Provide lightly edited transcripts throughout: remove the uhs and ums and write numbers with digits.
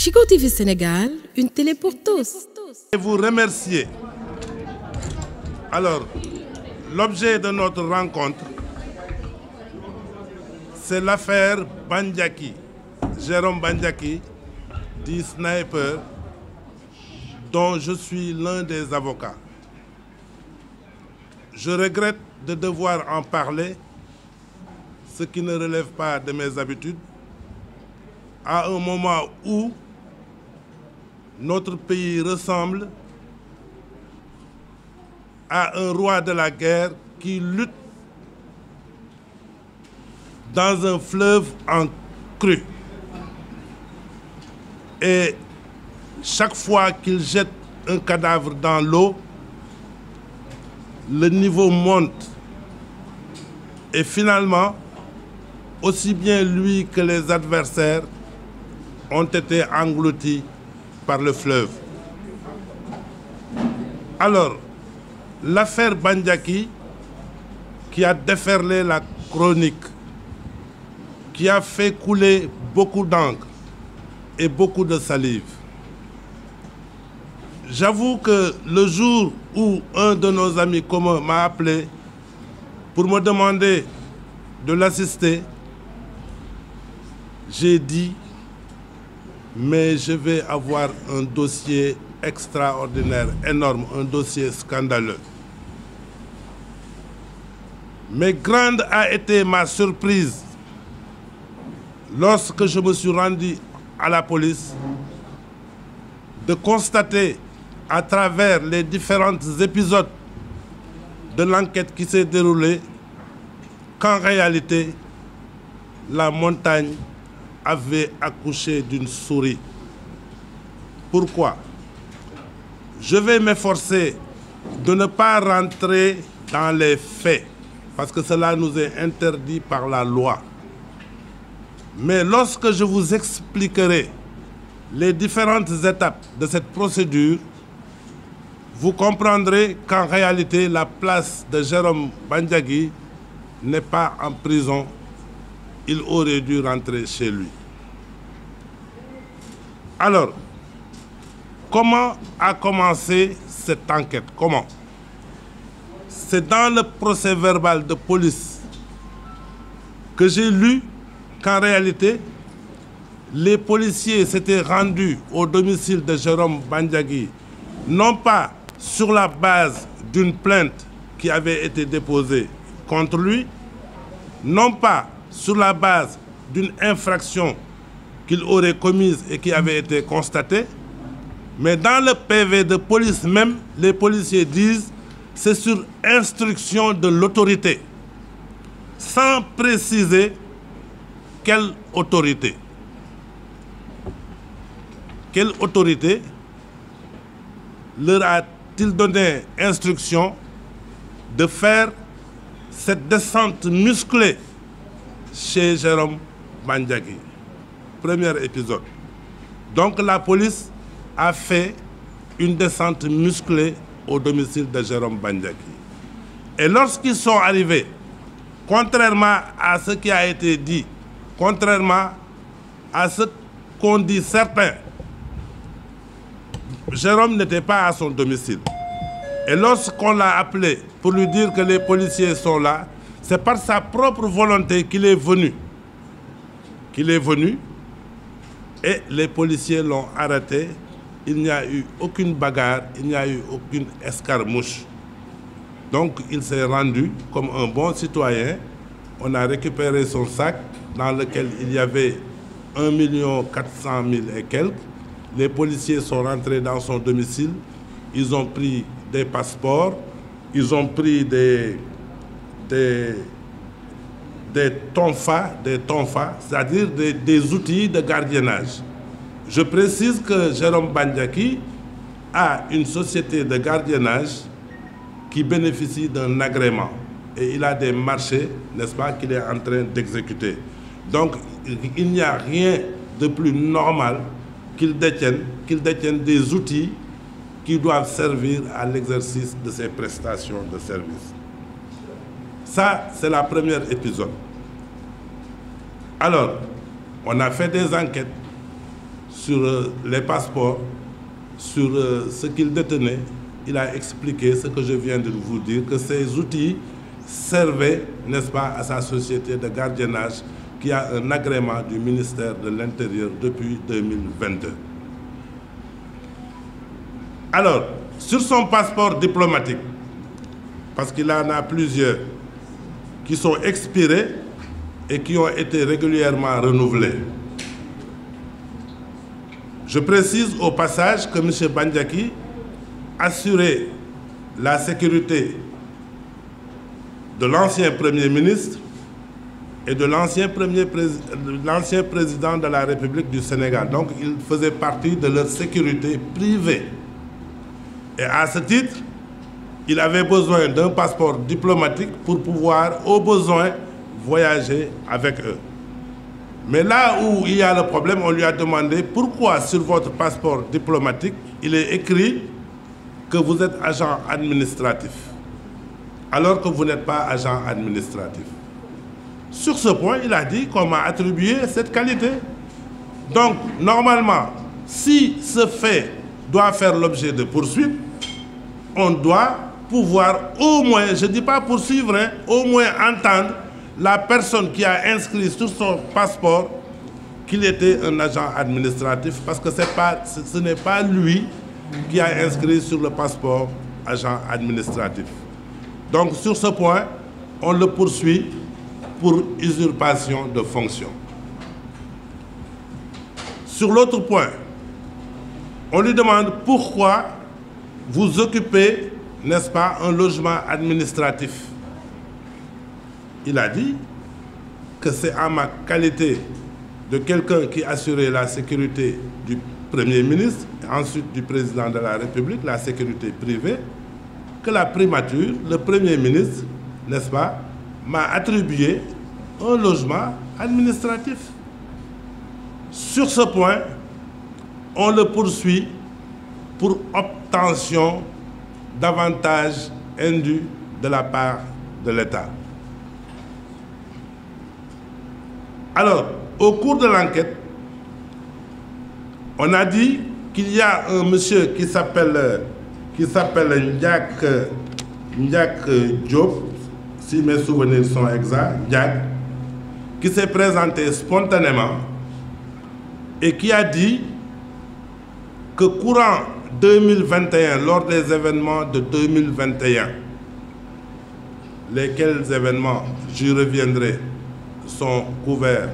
Chico TV Sénégal, une télé pour tous. Et vous remercier. Alors, l'objet de notre rencontre, c'est l'affaire Bandiaki, Jérôme Bandiaki, dit Sniper, dont je suis l'un des avocats. Je regrette de devoir en parler, ce qui ne relève pas de mes habitudes, à un moment où notre pays ressemble à un roi de la guerre qui lutte dans un fleuve en crue. Et chaque fois qu'il jette un cadavre dans l'eau, le niveau monte. Et finalement, aussi bien lui que les adversaires ont été engloutis par le fleuve. Alors, l'affaire Bandiaki, qui a déferlé la chronique, qui a fait couler beaucoup d'encre et beaucoup de salive. J'avoue que le jour où un de nos amis communs m'a appelé pour me demander de l'assister, j'ai dit, mais je vais avoir un dossier extraordinaire, énorme, un dossier scandaleux. Mais grande a été ma surprise lorsque je me suis rendu à la police de constater à travers les différents épisodes de l'enquête qui s'est déroulée qu'en réalité, la montagne avait accouché d'une souris. Pourquoi? Je vais m'efforcer de ne pas rentrer dans les faits, parce que cela nous est interdit par la loi. Mais lorsque je vous expliquerai les différentes étapes de cette procédure, vous comprendrez qu'en réalité, la place de Jérôme Bandiaki n'est pas en prison. Il aurait dû rentrer chez lui. Alors, comment a commencé cette enquête? Comment? C'est dans le procès-verbal de police que j'ai lu qu'en réalité, les policiers s'étaient rendus au domicile de Jérôme Bandiaki, non pas sur la base d'une plainte qui avait été déposée contre lui, non pas sur la base d'une infraction qu'il aurait commise et qui avait été constatée, mais dans le PV de police même, les policiers disent c'est sur instruction de l'autorité, sans préciser quelle autorité. Quelle autorité leur a-t-il donné instruction de faire cette descente musclée chez Jérôme Bandiaki? Premier épisode. Donc la police a fait une descente musclée au domicile de Jérôme Bandiaki. Et lorsqu'ils sont arrivés, contrairement à ce qui a été dit, contrairement à ce qu'ont dit certains, Jérôme n'était pas à son domicile. Et lorsqu'on l'a appelé pour lui dire que les policiers sont là, c'est par sa propre volonté qu'il est venu. Et les policiers l'ont arrêté. Il n'y a eu aucune bagarre, il n'y a eu aucune escarmouche. Donc il s'est rendu comme un bon citoyen. On a récupéré son sac dans lequel il y avait 1 400 000 et quelques. Les policiers sont rentrés dans son domicile. Ils ont pris des passeports, ils ont pris des tonfas, c'est-à-dire des outils de gardiennage. Je précise que Jérôme Bandiaki a une société de gardiennage qui bénéficie d'un agrément. Et il a des marchés, n'est-ce pas, qu'il est en train d'exécuter. Donc, il n'y a rien de plus normal qu'il détienne des outils qui doivent servir à l'exercice de ses prestations de service. Ça, c'est le premier épisode. Alors, on a fait des enquêtes. sur les passeports, sur ce qu'il détenait. Il a expliqué ce que je viens de vous dire, que ces outils servaient, n'est-ce pas, à sa société de gardiennage qui a un agrément du ministère de l'Intérieur depuis 2022. Alors, sur son passeport diplomatique, parce qu'il en a plusieurs qui sont expirés et qui ont été régulièrement renouvelés. Je précise au passage que M. Bandiaki assurait la sécurité de l'ancien Premier ministre et de l'ancien président de la République du Sénégal. Donc, il faisait partie de leur sécurité privée. Et à ce titre, il avait besoin d'un passeport diplomatique pour pouvoir, au besoin, voyager avec eux. Mais là où il y a le problème, on lui a demandé pourquoi sur votre passeport diplomatique, il est écrit que vous êtes agent administratif, alors que vous n'êtes pas agent administratif. Sur ce point, il a dit qu'on m'a attribué cette qualité. Donc, normalement, si ce fait doit faire l'objet de poursuites, on doit pouvoir au moins, je ne dis pas poursuivre, hein, au moins entendre la personne qui a inscrit sur son passeport qu'il était un agent administratif, parce que ce n'est pas lui qui a inscrit sur le passeport agent administratif. Donc sur ce point, on le poursuit pour usurpation de fonction. Sur l'autre point, on lui demande pourquoi vous occupez, n'est-ce pas, un logement administratif. Il a dit que c'est en ma qualité de quelqu'un qui assurait la sécurité du Premier ministre, et ensuite du Président de la République, la sécurité privée, que la primature, le Premier ministre, n'est-ce pas, m'a attribué un logement administratif. Sur ce point, on le poursuit pour obtention d'avantages indus de la part de l'État. Alors, au cours de l'enquête, on a dit qu'il y a un monsieur qui s'appelle Ndiak Diop, si mes souvenirs sont exacts, Ndiak, qui s'est présenté spontanément et qui a dit que courant 2021, lors des événements de 2021, lesquels événements, j'y reviendrai, sont couverts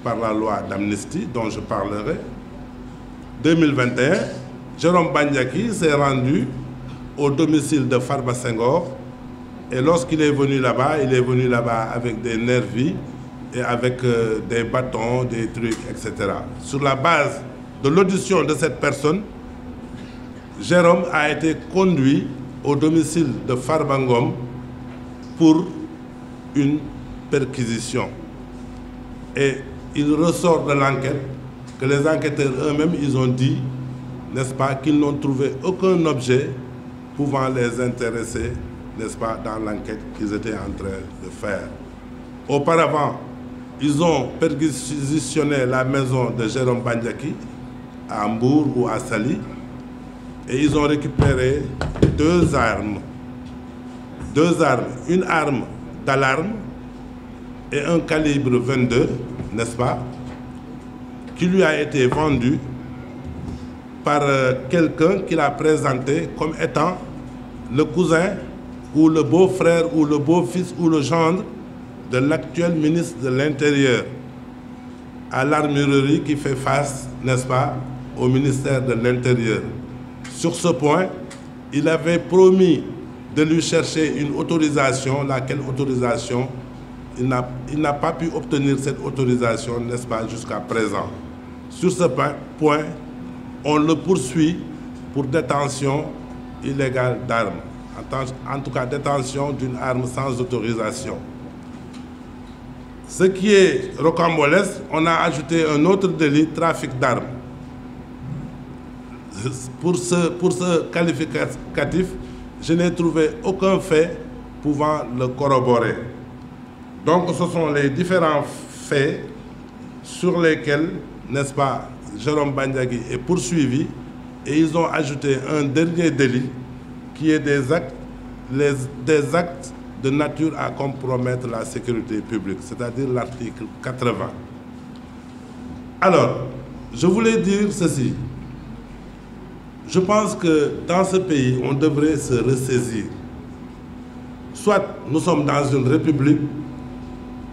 par la loi d'amnistie dont je parlerai, 2021, Jérôme Bandiaki s'est rendu au domicile de Farba Senghor et lorsqu'il est venu là-bas, il est venu là-bas avec des nervis et avec des bâtons, des trucs, etc. Sur la base de l'audition de cette personne, Jérôme a été conduit au domicile de Farba Ngom pour une perquisition. Et il ressort de l'enquête que les enquêteurs eux-mêmes, ils ont dit, n'est-ce pas, qu'ils n'ont trouvé aucun objet pouvant les intéresser, n'est-ce pas, dans l'enquête qu'ils étaient en train de faire. Auparavant, ils ont perquisitionné la maison de Jérôme Bandiaki à Hambourg ou à Saly et ils ont récupéré deux armes, une arme d'alarme et un calibre 22, n'est-ce pas, qui lui a été vendu par quelqu'un qui l'a présenté comme étant le cousin ou le beau-frère ou le beau-fils ou le gendre de l'actuel ministre de l'Intérieur à l'armurerie qui fait face, n'est-ce pas, au ministère de l'Intérieur. Sur ce point, il avait promis de lui chercher une autorisation, laquelle autorisation, il n'a pas pu obtenir cette autorisation, n'est-ce pas, jusqu'à présent. Sur ce point, on le poursuit pour détention illégale d'armes, en tout cas détention d'une arme sans autorisation. Ce qui est rocambolesque, on a ajouté un autre délit, trafic d'armes. Pour ce qualificatif, je n'ai trouvé aucun fait pouvant le corroborer. Donc ce sont les différents faits sur lesquels, n'est-ce pas, Jérôme Bandiagui est poursuivi et ils ont ajouté un dernier délit qui est des actes de nature à compromettre la sécurité publique, c'est-à-dire l'article 80. Alors, je voulais dire ceci. Je pense que dans ce pays, on devrait se ressaisir. Soit nous sommes dans une république,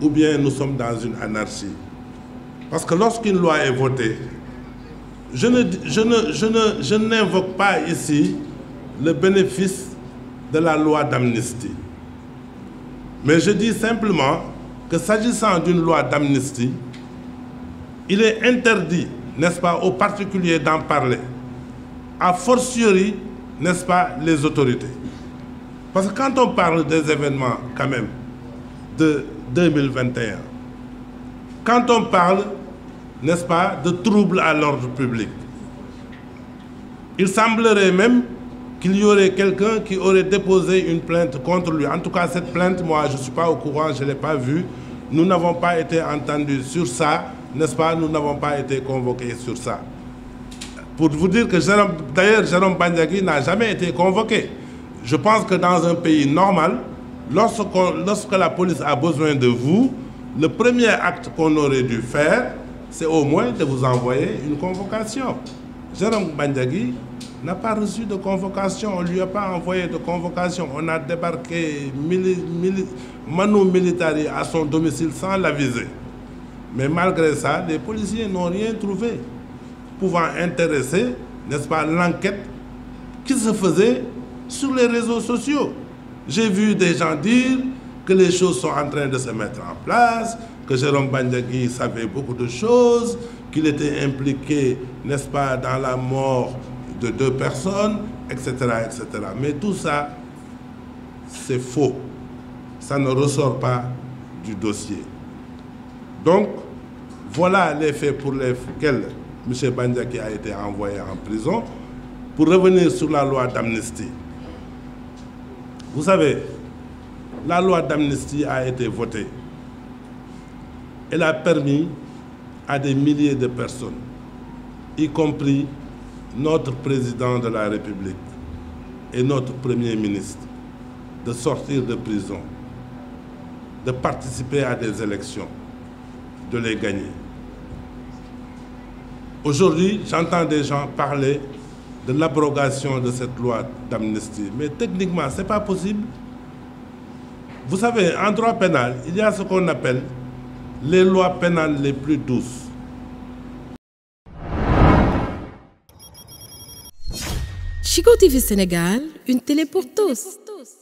ou bien nous sommes dans une anarchie. Parce que lorsqu'une loi est votée, je n'invoque pas ici le bénéfice de la loi d'amnistie. Mais je dis simplement que s'agissant d'une loi d'amnistie, il est interdit, n'est-ce pas, aux particuliers d'en parler. A fortiori, n'est-ce pas, les autorités. Parce que quand on parle des événements, quand même, de 2021, quand on parle, n'est-ce pas, de troubles à l'ordre public, il semblerait même qu'il y aurait quelqu'un qui aurait déposé une plainte contre lui. En tout cas, cette plainte, moi, je ne suis pas au courant, je ne l'ai pas vue. Nous n'avons pas été entendus sur ça, n'est-ce pas? Nous n'avons pas été convoqués sur ça. Pour vous dire que d'ailleurs, Jérôme Bandiagui n'a jamais été convoqué. Je pense que dans un pays normal, lorsque la police a besoin de vous, le premier acte qu'on aurait dû faire, c'est au moins de vous envoyer une convocation. Jérôme Bandiagui n'a pas reçu de convocation, on ne lui a pas envoyé de convocation. On a débarqué Manu Militari à son domicile sans l'aviser. Mais malgré ça, les policiers n'ont rien trouvé pouvant intéresser, n'est-ce pas, l'enquête qui se faisait sur les réseaux sociaux. J'ai vu des gens dire que les choses sont en train de se mettre en place, que Jérôme Bandiagui savait beaucoup de choses, qu'il était impliqué, n'est-ce pas, dans la mort de 2 personnes, etc., etc. Mais tout ça, c'est faux. Ça ne ressort pas du dossier. Donc, voilà les faits pour lesquels M. Bandiagui a été envoyé en prison. Pour revenir sur la loi d'amnistie. Vous savez, la loi d'amnistie a été votée. Elle a permis à des milliers de personnes, y compris notre président de la République et notre Premier ministre, de sortir de prison, de participer à des élections, de les gagner. Aujourd'hui, j'entends des gens parler de l'abrogation de cette loi d'amnistie. Mais techniquement, ce n'est pas possible. Vous savez, en droit pénal, il y a ce qu'on appelle les lois pénales les plus douces. Chico TV Sénégal, une télé pour tous.